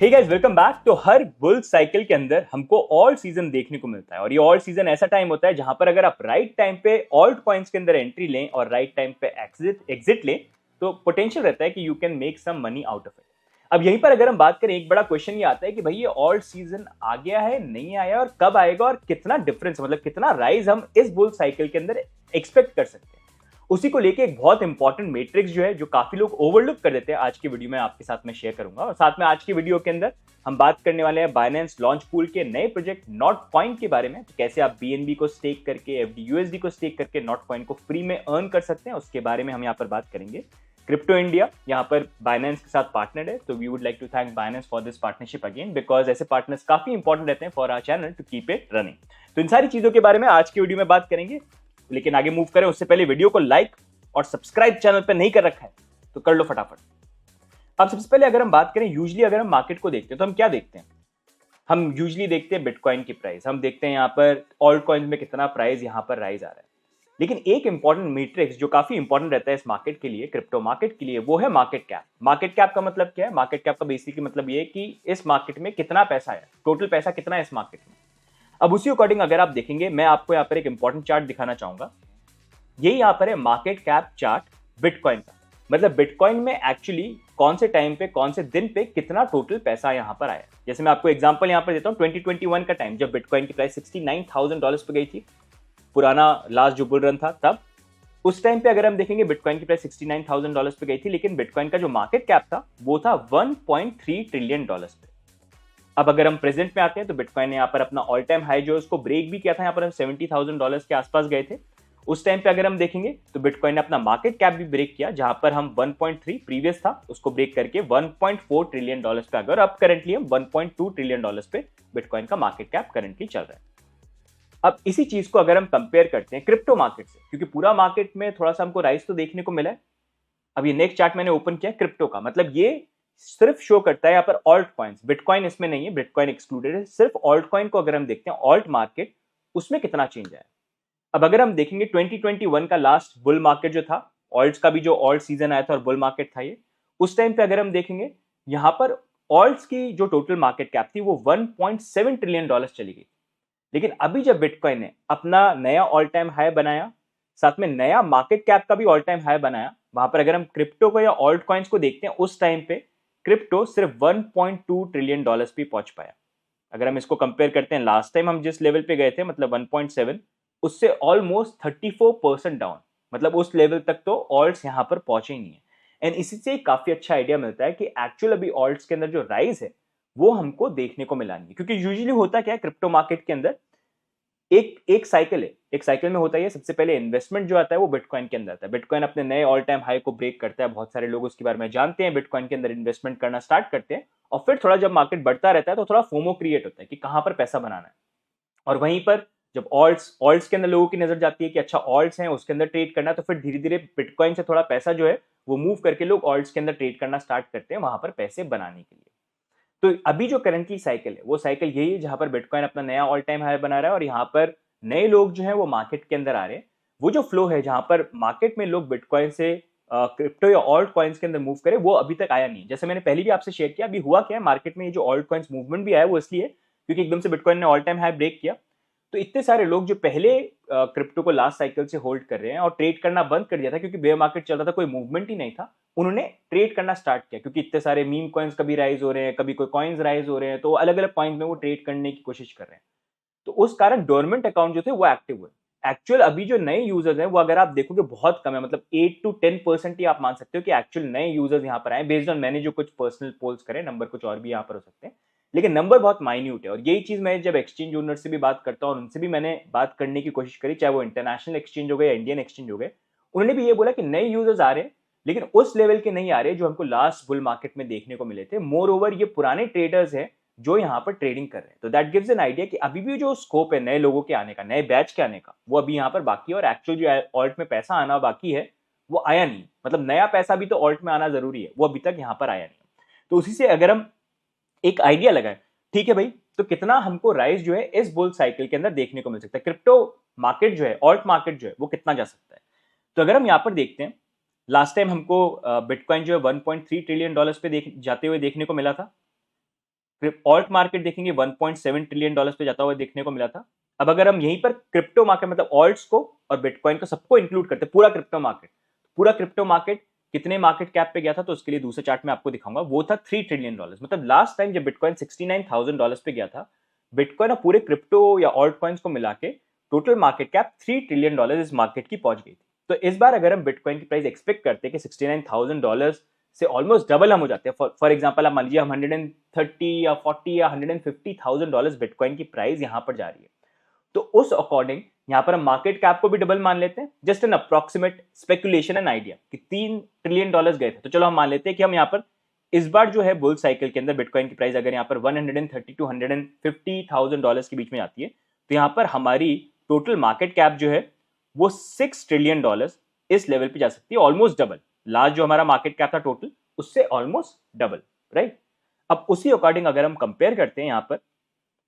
Hey guys, welcome back. तो हर bull cycle के अंदर हमको ऑल सीजन देखने को मिलता है और ये ऑल सीजन ऐसा टाइम होता है जहां पर अगर आप राइट टाइम पे ऑल्ट कॉइन्स के अंदर एंट्री लें और राइट टाइम पे एग्जिट लें तो पोटेंशियल रहता है कि you can make some money out of it. अब यहीं पर अगर हम बात करें, एक बड़ा क्वेश्चन ये आता है कि भाई ये ऑल्ट सीजन आ गया है, नहीं आया, और कब आएगा और कितना डिफरेंस, मतलब कितना राइज हम इस बुल साइकिल के अंदर एक्सपेक्ट कर सकते हैं। उसी को लेके एक बहुत इंपॉर्टेंट मैट्रिक्स जो है, जो काफी लोग ओवरलुक कर देते हैं, आज की वीडियो में आपके साथ में शेयर करूंगा। और साथ में आज की वीडियो के अंदर हम बात करने वाले हैं बाइनेंस लॉन्च पूल के नए प्रोजेक्ट नॉट कॉइन के बारे में। तो कैसे आप बीएनबी को स्टेक करके, एफडीयूएसडी को स्टेक करके नॉट कॉइन को फ्री में अर्न कर सकते हैं, उसके बारे में हम यहाँ पर बात करेंगे। क्रिप्टो इंडिया यहाँ पर बाइनेंस के साथ पार्टनर है, तो we would like to thank Binance for this partnership again, because ऐसे पार्टनर्स काफी इंपॉर्टेंट रहते हैं for our channel to keep it running. तो इन सारी चीजों के बारे में आज की वीडियो में बात करेंगे। लेकिन आगे मूव करें उससे पहले वीडियो को लाइक और सब्सक्राइब चैनल पर नहीं कर रखा है तो कर लो फटाफट। अब सबसे पहले अगर हम बात करें, यूजुअली अगर हम मार्केट को देखते हैं तो हम क्या देखते हैं? हम यूजुअली देखते हैं बिटकॉइन की प्राइस, हम देखते हैं यहाँ पर ऑल्ट कॉइन में कितना प्राइस यहाँ पर राइज आ रहा है। लेकिन एक इंपॉर्टेंट मैट्रिक्स जो काफी इंपॉर्टेंट रहता है इस मार्केट के लिए, क्रिप्टो मार्केट के लिए, वो है मार्केट कैप। मार्केट कैप का मतलब क्या है? मार्केट कैप का बेसिकली मतलब ये है कि इस मार्केट में कितना पैसा है, टोटल पैसा कितना है इस मार्केट में। अब उसी अकॉर्डिंग अगर आप देखेंगे, मैं आपको यहाँ पर एक इंपॉर्टेंट चार्ट दिखाना चाहूंगा। ये यहाँ पर है मार्केट कैप चार्ट बिटकॉइन का। मतलब बिटकॉइन में एक्चुअली कौन से टाइम पे, कौन से दिन पे कितना टोटल पैसा यहाँ पर आया। जैसे मैं आपको एग्जांपल यहाँ पर देता हूँ, 2021 का टाइम, जब बिटकॉइन की प्राइस $69,000 पे गई थी, पुराना लास्ट जो बुल रन था तब, उस टाइम पे अगर हम देखेंगे बिटकॉइन की प्राइस $69,000 पे गई थी, लेकिन बिटकॉइन का जो मार्केट कैप था वो था $1.3 ट्रिलियन पे। अब अगर हम प्रेजेंट में आते हैं तो बिटकॉइन ने यहाँ पर अपना ऑल टाइम हाई जो उसको ब्रेक भी किया था, यहाँ पर हम $70,000 के आसपास गए थे। उस टाइम पे अगर हम देखेंगे तो बिटकॉइन ने अपना मार्केट कैप भी ब्रेक किया, जहां पर हम 1.3 प्रीवियस था उसको ब्रेक करके $1.4 ट्रिलियन पे आ गए। और अब करंटली हम $1.2 ट्रिलियन पे बिटकॉइन का मार्केट कैप करंटली चल रहा है। अब इसी चीज को अगर हम कंपेयर करते हैं क्रिप्टो मार्केट से, क्योंकि पूरा मार्केट में थोड़ा सा हमको राइज तो देखने को मिला है। अब ये नेक्स्ट चार्ट मैंने ओपन किया क्रिप्टो का, मतलब ये सिर्फ शो करता है यहाँ पर ऑल्ट कॉइन्स, बिटकॉइन इसमें नहीं है, बिटकॉइन एक्सक्लूडेड है। सिर्फ ऑल्ट कॉइन को अगर हम देखते हैं, ऑल्ट मार्केट, उसमें कितना चेंज आया। अब अगर हम देखेंगे 2021 का लास्ट बुल मार्केट जो था, ऑल्ट्स का भी जो ऑल्ट सीजन आया था और बुल मार्केट था ये, उस टाइम पे अगर हम देखेंगे यहां पर ऑल्ट्स की जो टोटल मार्केट कैप थी वो $1.7 ट्रिलियन चली गई। लेकिन अभी जब बिटकॉइन ने अपना नया ऑल टाइम हाई बनाया, साथ में नया मार्केट कैप का भी ऑल टाइम हाई बनाया, वहां पर अगर हम क्रिप्टो को या ऑल्ट कॉइन्स को देखते हैं, उस टाइम पे क्रिप्टो सिर्फ $1.2 ट्रिलियन पे पहुंच पाया। अगर हम इसको कंपेयर करते हैं लास्ट टाइम हम जिस लेवल पे गए थे, मतलब 1.7, उससे ऑलमोस्ट 34% डाउन, मतलब उस लेवल तक तो ऑल्ट्स यहां पर पहुंचे ही नहीं है। एंड इसी से काफी अच्छा आइडिया मिलता है कि एक्चुअल अभी ऑल्ट्स के अंदर जो राइज है वो हमको देखने को मिला नहीं है। क्योंकि यूजुअली होता क्या है क्रिप्टो मार्केट के अंदर, एक एक साइकिल है, एक साइकिल में होता है सबसे पहले इन्वेस्टमेंट जो आता है वो बिटकॉइन के अंदर आता है। बिटकॉइन अपने नए ऑल टाइम हाई को ब्रेक करता है, बहुत सारे लोग उसके बारे में जानते हैं, बिटकॉइन के अंदर इन्वेस्टमेंट करना स्टार्ट करते हैं, और फिर थोड़ा जब मार्केट बढ़ता रहता है तो थोड़ा फोमो क्रिएट होता है कि कहां पर पैसा बनाना है। और वहीं पर जब ऑल्ट्स ऑल्ट्स के अंदर लोगों की नजर जाती है कि अच्छा ऑल्ट्स हैं, उसके अंदर ट्रेड करना है, तो फिर धीरे धीरे बिटकॉइन से थोड़ा पैसा जो है वो मूव करके लोग ऑल्ट्स के अंदर ट्रेड करना स्टार्ट करते हैं, वहां पर पैसे बनाने के लिए। तो अभी जो करंटली साइकिल है वो साइकिल यही है जहां पर बिटकॉइन अपना नया ऑल टाइम हाई बना रहा है और यहाँ पर नए लोग जो है वो मार्केट के अंदर आ रहे हैं। वो जो फ्लो है जहां पर मार्केट में लोग बिटकॉइन से क्रिप्टो या ऑल्ट कॉइन्स के अंदर मूव करे, वो अभी तक आया नहीं। जैसे मैंने पहले भी आपसे शेयर किया, अभी हुआ क्या है मार्केट में, ये जो ऑल्ट कॉइन्स मूवमेंट भी आया वो इसलिए क्योंकि एकदम से बिटकॉइन ने ऑल टाइम हाई ब्रेक किया। तो इतने सारे लोग जो पहले क्रिप्टो को लास्ट साइकिल से होल्ड कर रहे हैं और ट्रेड करना बंद कर दिया था क्योंकि बेयर मार्केट चल रहा था, कोई मूवमेंट ही नहीं था, उन्होंने ट्रेड करना स्टार्ट किया। क्योंकि इतने सारे मीम कॉइन्स कभी राइज हो रहे हैं, कभी कोई कॉइन्स राइज हो रहे हैं, तो अलग अलग कॉइन्स में वो ट्रेड करने की कोशिश कर रहे हैं। तो उस कारण डोरमेंट अकाउंट जो थे वो एक्टिव हुए। एक्चुअल अभी जो नए यूजर्स हैं वो अगर आप देखोगे बहुत कम है, मतलब 8 to 10% ही आप मान सकते हो कि एक्चुअल नए यूजर्स यहाँ पर आए, बेस्ड ऑन मैंने जो कुछ पर्सनल पोल्स करे, नंबर कुछ और भी यहाँ पर हो सकते हैं, लेकिन नंबर बहुत माइन्यूट है। और यही चीज मैं जब एक्सचेंज ओनर से भी बात करता हूँ और उनसे भी मैंने बात करने की कोशिश करी, चाहे वो इंटरनेशनल एक्सचेंज हो गए या इंडियन एक्सचेंज हो गए, उन्होंने भी ये बोला कि नए यूजर्स आ रहे हैं लेकिन उस लेवल के नहीं आ रहे जो हमको लास्ट बुल मार्केट में देखने को मिले थे। मोर ओवर ये पुराने ट्रेडर्स हैं जो यहाँ पर ट्रेडिंग कर रहे हैं। तो दैट गिव्स एन आइडिया कि अभी भी जो स्कोप है नए लोगों के आने का, नए बैच के आने का, वो अभी यहाँ पर बाकी है। और एक्चुअल जो ऑल्ट में पैसा आना बाकी है वो आया नहीं, मतलब नया पैसा भी तो ऑल्ट में आना जरूरी है, वो अभी तक यहाँ पर आया नहीं। तो उसी से अगर हम एक आइडिया लगाए, ठीक है भाई, तो कितना हमको राइज जो है इस बुल साइकिल के अंदर देखने को मिल सकता है, क्रिप्टो मार्केट जो है, ऑल्ट मार्केट जो है वो कितना जा सकता है। तो अगर हम यहाँ पर देखते हैं, लास्ट टाइम हमको बिटकॉइन जो है $1.3 ट्रिलियन पे जाते हुए देखने को मिला था। ऑल्ट मार्केट देखेंगे 1.7 ट्रिलियन डॉलर्स पे जाता हुआ देखने को मिला था। अब अगर हम यहीं पर क्रिप्टो मार्केट मतलब ऑल्ट्स को और बिटकॉइन को सबको इंक्लूड करते पूरा क्रिप्टो मार्केट कितने मार्केट कैप पे गया था, तो उसके लिए दूसरे चार्ट में आपको दिखाऊंगा, वो था 3 ट्रिलियन डॉलर्स। मतलब लास्ट टाइम जब बिटकॉइन $69,000 पे गया था, बिटकॉइन और पूरे क्रिप्टो या ऑल्ट कॉइन्स को मिला के टोटल मार्केट कैप $3 ट्रिलियन इस मार्केट की पहुंच गई थी। तो इस बार अगर हम बिटकॉइन की प्राइस एक्सपेक्ट करते हैं कि $69,000 से ऑलमोस्ट डबल हम हो जाते हैं, फॉर एग्जाम्पल आप मान लीजिए हम 130 या 40 या $150,000 बिटकॉइन की प्राइस यहां पर जा रही है, तो उस अकॉर्डिंग यहां पर हम मार्केट कैप को भी डबल मान लेते हैं, just an approximate speculation and idea कि $3 ट्रिलियन गए थे। तो चलो हम मान लेते हैं कि हम यहां पर इस बार जो है बुल साइकिल के अंदर बिटकॉइन की प्राइस अगर यहां पर 130 टू $150,000 के बीच में जाती है, तो यहां पर हमारी टोटल मार्केट कैप जो है वो $6 ट्रिलियन इस लेवल पे जा सकती है, ऑलमोस्ट डबल। लास्ट जो हमारा मार्केट कैप था टोटल, उससे ऑलमोस्ट डबल, राइट। अब उसी अकॉर्डिंग अगर हम कंपेयर करते हैं, यहां पर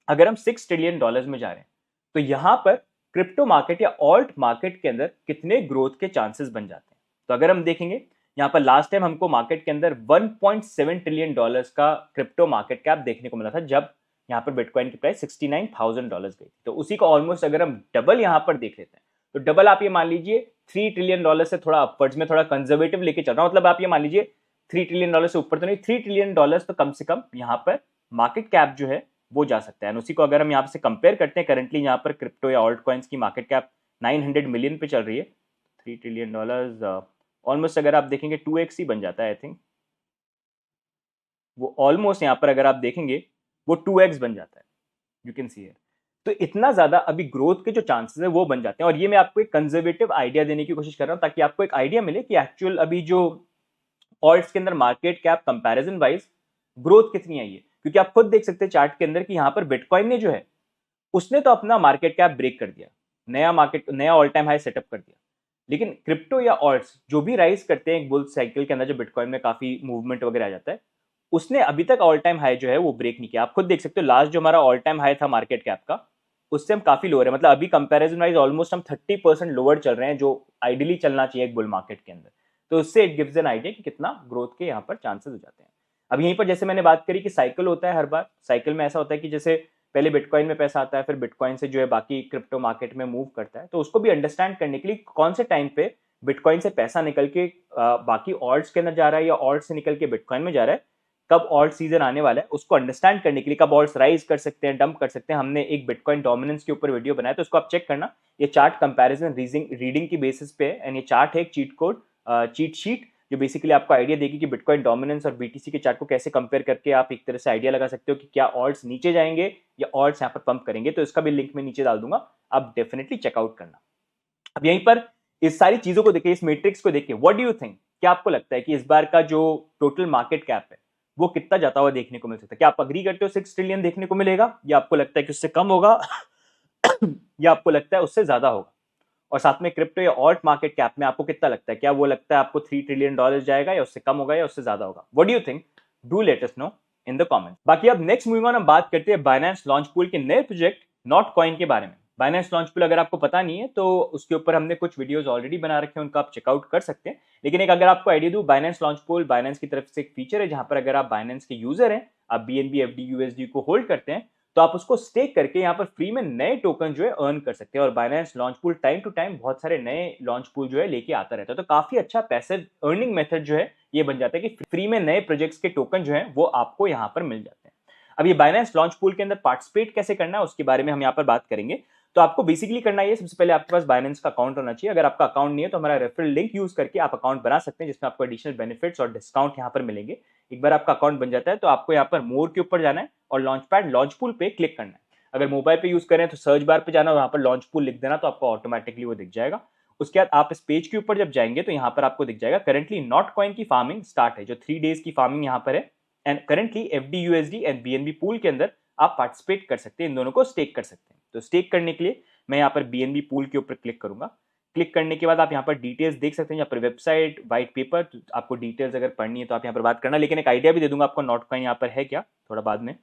अगर हम $6 ट्रिलियन में जा रहे हैं, तो यहां पर क्रिप्टो मार्केट या ऑल्ट मार्केट के अंदर कितने ग्रोथ के चांसेस बन जाते हैं। तो अगर हम देखेंगे यहां पर लास्ट टाइम हमको मार्केट के अंदर $1.7 ट्रिलियन का क्रिप्टो मार्केट कैप देखने को मिला था, जब यहां पर बिटकॉइन की प्राइस $69,000 गई। तो उसी को ऑलमोस्ट अगर हम डबल यहां पर देख लेते हैं, तो डबल आप ये मान लीजिए $3 ट्रिलियन से थोड़ा अपवर्ड्स में थोड़ा कंजर्वेटिव लेके चल रहा हूं, मतलब आप ये मान लीजिए $3 ट्रिलियन से ऊपर तो नहीं, $3 ट्रिलियन तो कम से कम यहां पर मार्केट कैप जो है वो जा सकता है। उसी को अगर हम यहाँ से कंपेयर करते हैं, करंटली यहाँ पर क्रिप्टो या ऑल्ट कॉइन्स की मार्केट कैप 900 मिलियन पे चल रही है। $3 ट्रिलियन ऑलमोस्ट अगर आप देखेंगे 2x ही बन जाता है, आई थिंक वो ऑलमोस्ट यहाँ पर अगर आप देखेंगे वो 2x बन जाता है, यू कैन सी हियर। तो इतना ज्यादा अभी ग्रोथ के जो चांसेस है वो बन जाते हैं। और ये मैं आपको एक कंजर्वेटिव आइडिया देने की कोशिश कर रहा हूँ, ताकि आपको एक आइडिया मिले कि एक्चुअल अभी जो ऑल्ट्स के अंदर market cap comparison wise growth कितनी आई है। क्योंकि आप खुद देख सकते हैं चार्ट के अंदर कि यहां पर बिटकॉइन ने जो है उसने तो अपना मार्केट कैप ब्रेक कर दिया, नया ऑल टाइम हाई सेटअप कर दिया, लेकिन क्रिप्टो या ऑल्ट्स जो भी राइज करते हैं एक बुल साइकिल के अंदर, जो बिटकॉइन में काफी मूवमेंट वगैरह आ जाता है, उसने अभी तक ऑल टाइम हाई जो है वो ब्रेक नहीं किया। आप खुद देख सकते हो लास्ट जो हमारा ऑल टाइम हाई था मार्केट कैप का, उससे हम काफी लोअर है। मतलब अभी कंपैरिजन वाइज ऑलमोस्ट हम 30% लोअर चल रहे हैं, जो आइडियली चलना चाहिए एक बुल मार्केट के अंदर। तो उससे इट गिव्स एन आइडिया कि कितना ग्रोथ के यहाँ पर चांसेस हो जाते हैं। अब यहीं पर जैसे मैंने बात करी कि साइकिल होता है, हर बार साइकिल में ऐसा होता है कि जैसे पहले बिटकॉइन में पैसा आता है, फिर बिटकॉइन से जो है बाकी क्रिप्टो मार्केट में मूव करता है। तो उसको भी अंडरस्टैंड करने के लिए कौन से टाइम पे बिटकॉइन से पैसा निकल के बाकी ऑल्ट्स के अंदर जा रहा है या ऑल्ट से निकल के बिटकॉइन में जा रहा है, कब ऑल्ट सीजन आने वाला है, उसको अंडरस्टैंड करने के लिए, कब ऑल्ट्स राइज कर सकते हैं, डंप कर सकते हैं, हमने एक बिटकॉइन डोमिनेंस के ऊपर वीडियो बनाया, तो उसको आप चेक करना। ये चार्ट कंपैरिजन रीडिंग की बेसिस पे है, एंड ये चार्ट है एक चीट शीट, जो बेसिकली आपको आइडिया देगी कि बिटकॉइन डोमिनेंस और बीटीसी के चार्ट को कैसे कंपेयर करके आप एक तरह से आइडिया लगा सकते हो कि क्या ऑल्ट्स नीचे जाएंगे या ऑल्ट्स यहाँ पर पंप करेंगे। तो इसका भी लिंक मैं नीचे डाल दूंगा, आप डेफिनेटली चेकआउट करना। अब यहीं पर इस सारी चीजों को देखिए, इस मैट्रिक्स को देखिए, व्हाट डू यू थिंक, क्या आपको लगता है कि इस बार का जो टोटल मार्केट कैप है वो कितना जाता हुआ देखने को मिल सकता है? क्या आप अग्री करते हो 6 ट्रिलियन देखने को मिलेगा, या आपको लगता है कि उससे कम होगा या आपको लगता है उससे ज्यादा होगा? और साथ में क्रिप्टो या ऑल्ट मार्केट कैप में आपको कितना लगता है, क्या वो लगता है आपको $3 ट्रिलियन जाएगा, या उससे कम होगा, या उससे ज्यादा होगा? What do you think? Do let us know in the comment. बाकी अब नेक्स्ट मूविंग ऑन हम बात करते हैं बाइनेंस लॉन्च पूल के नए प्रोजेक्ट नॉट कॉइन के बारे में। बाइनेंस लॉन्च पूल अगर आपको पता नहीं है तो उसके ऊपर हमने कुछ वीडियोस ऑलरेडी बना रखे हैं, उनका आप चेकआउट कर सकते हैं। लेकिन एक अगर आपको आइडिया दूं, बाइनेंस लॉन्च पूल बाइनेंस की तरफ से एक फीचर है, जहां पर अगर आप बाइनेंस के यूजर हैं, आप बीएनबी एफडी यूएसडी को होल्ड करते हैं, तो आप उसको स्टेक करके यहाँ पर फ्री में नए टोकन जो है अर्न कर सकते हैं। और Binance launch pool time to time बहुत सारे नए लॉन्च पूल जो है लेके आता रहता है, तो काफी अच्छा पैसिव अर्निंग मेथड जो है ये बन जाता है कि फ्री में नए प्रोजेक्ट्स के टोकन जो है वो आपको यहाँ पर मिल जाते हैं। अब ये बाइनेंस लॉन्च पूल के अंदर पार्टिसिपेट कैसे करना है उसके बारे में हम यहाँ पर बात करेंगे। तो आपको बेसिकली करना है, सबसे पहले आपके पास बाइनेंस का अकाउंट होना चाहिए। अगर आपका अकाउंट नहीं है तो हमारा रेफरल लिंक यूज करके आप अकाउंट बना सकते हैं, जिसमें आपको एडिशनल बेनिफिट्स और डिस्काउंट यहाँ पर मिलेंगे। एक बार आपका अकाउंट बन जाता है तो आपको यहाँ पर मोर के ऊपर जाना है और लॉन्च पैड लॉन्च पूल पे क्लिक करना है। अगर मोबाइल पे यूज करें तो सर्च बार पे जाना, वहां पर लॉन्च पूल लिख देना, तो आपको ऑटोमेटिकली वो दिख जाएगा। उसके बाद आप इस पेज के ऊपर जब जाएंगे तो यहाँ पर आपको दिख जाएगा करंटली नॉट कॉइन की फार्मिंग स्टार्ट है, जो 3 डेज की फार्मिंग यहाँ पर है। And currently FD USD and BNB pool के अंदर आप पार्टिसिपेट कर सकते हैं, इन दोनों को स्टेक कर सकते हैं। तो स्टेक करने के लिए मैं यहाँ पर बीएनबी पूल के ऊपर क्लिक करूंगा। क्लिक करने के बाद आप यहाँ पर डिटेल्स देख सकते हैं, यहाँ पर वेबसाइट, व्हाइट पेपर, तो आपको डिटेल्स अगर पढ़नी है तो आप यहाँ पर बात करना। लेकिन एक आइडिया भी दे दूंगा आपको नॉट कॉइन यहाँ पर है क्या, थोड़ा बाद में।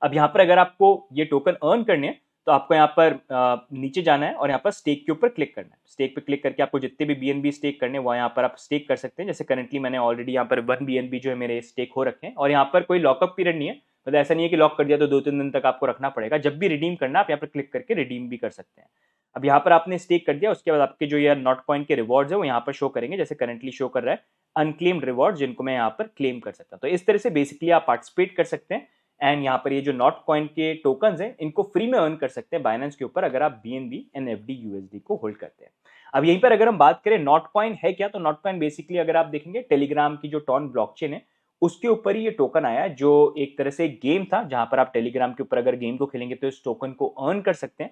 अब यहाँ पर अगर आपको ये टोकन अर्न करने हैं तो आपको यहाँ पर नीचे जाना है और यहाँ पर स्टेक के ऊपर क्लिक करना है। स्टेक पे क्लिक करके आपको जितने भी बीएनबी स्टेक करने हैं वो यहाँ पर आप स्टेक कर सकते हैं। जैसे करंटली मैंने ऑलरेडी यहाँ पर 1 बीएनबी जो है मेरे स्टेक हो रखे हैं, और यहाँ पर कोई लॉकअप पीरियड नहीं है, मतलब ऐसा नहीं है कि लॉक कर दिया तो 2-3 दिन तक आपको रखना पड़ेगा। जब भी रिडीम करना आप यहाँ पर क्लिक करके रिडीम भी कर सकते हैं। अब यहाँ पर आपने स्टेक कर दिया, उसके बाद आपके जो ये नॉट कॉइन के रिवॉर्ड्स है वो यहाँ पर शो करेंगे, जैसे करंटली शो कर रहा है अनक्लेम्ड रिवॉर्ड, जिनको मैं यहाँ पर क्लेम कर सकता हूँ। तो इस तरह से बेसिकली आप पार्टिसिपेट कर सकते हैं एंड यहाँ पर ये जो नॉट कॉइन के टोकन्स हैं इनको फ्री में अर्न कर सकते हैं बाइनेंस के ऊपर, अगर आप BNB NFD USD को होल्ड करते हैं। अब यहीं पर अगर हम बात करें नॉट कॉइन है क्या, तो नॉट कॉइन बेसिकली अगर आप देखेंगे टेलीग्राम की जो टॉन ब्लॉकचेन है उसके ऊपर ही ये टोकन आया है, जो एक तरह से गेम था जहां पर आप टेलीग्राम के ऊपर अगर गेम को खेलेंगे तो इस टोकन को अर्न कर सकते हैं।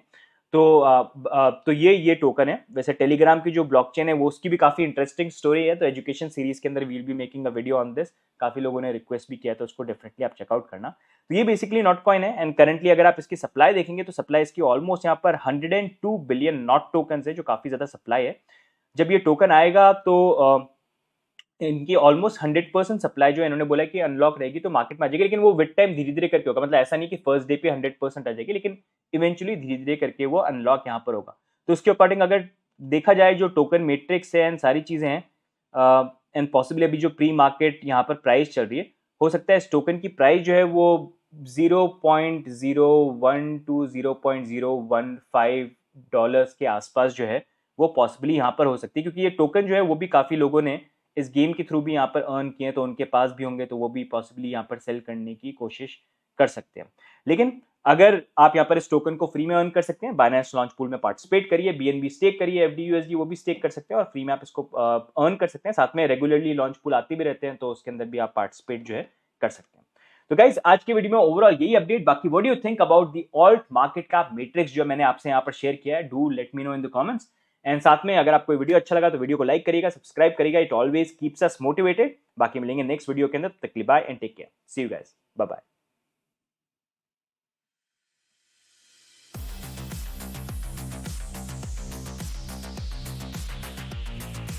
तो ये टोकन है। वैसे टेलीग्राम की जो ब्लॉकचेन है वो उसकी भी काफी इंटरेस्टिंग स्टोरी है, तो एजुकेशन सीरीज के अंदर we'll be making a video on this. काफी लोगों ने रिक्वेस्ट भी किया तो उसको डेफिनेटली आप चेकआउट करना। तो ये बेसिकली नॉट कॉइन है एंड करंटली अगर आप इसकी सप्लाई देखेंगे तो सप्लाई इसकी ऑलमोस्ट यहाँ पर 102 बिलियन नॉट टोकन है, जो काफी ज्यादा सप्लाई है। जब ये टोकन आएगा तो इनकी ऑलमोस्ट 100% सप्लाई जो है इन्होंने बोला कि अनलॉक रहेगी तो मार्केट में आ जाएगी, लेकिन वो विद टाइम धीरे धीरे करके होगा। मतलब ऐसा नहीं कि फर्स्ट डे पे 100% आ जाएगी, लेकिन इवेंचुअली धीरे धीरे करके वो अनलॉक यहाँ पर होगा। तो उसके अकॉर्डिंग अगर देखा जाए जो टोकन मैट्रिक्स है एंड सारी चीजें हैं एंड पॉसिबली अभी जो प्री मार्केट यहाँ पर प्राइस चल रही है, हो सकता है इस टोकन की प्राइस जो है वो 0.01 टू 0.015 डॉलर्स के आसपास जो है वो पॉसिबली यहाँ पर हो सकती है, क्योंकि ये टोकन जो है वो भी काफी लोगों ने इस गेम के थ्रू भी यहाँ पर अर्न किए, तो उनके पास भी होंगे तो वो भी पॉसिबली यहाँ पर सेल करने की कोशिश कर सकते हैं। लेकिन अगर आप यहाँ पर इस टोकन को फ्री में अर्न कर सकते हैं, बाइनेंस लॉन्च पूल में पार्टिसिपेट करिए, BNB स्टेक करिए, FD USD वो भी स्टेक कर सकते हैं और फ्री में आप इसको अर्न कर सकते हैं। साथ में रेगुलरली लॉन्च पूल आते भी रहते हैं, तो उसके अंदर भी आप पार्टिसिपेट जो है कर सकते हैं। तो गाइज आज की वीडियो में ओवरऑल यही अपडेट। बाकी what do you think about the alt market का मैट्रिक्स जो मैंने आपसे यहाँ पर शेयर किया है, do let me know in the comments. And साथ में अगर आपको वीडियो अच्छा लगा तो वीडियो को लाइक करिएगा, सब्सक्राइब करिएगा, it always keeps us motivated. बाकी मिलेंगे नेक्स्ट वीडियो के अंदर, तक के लिए bye and take care, see you guys, bye bye.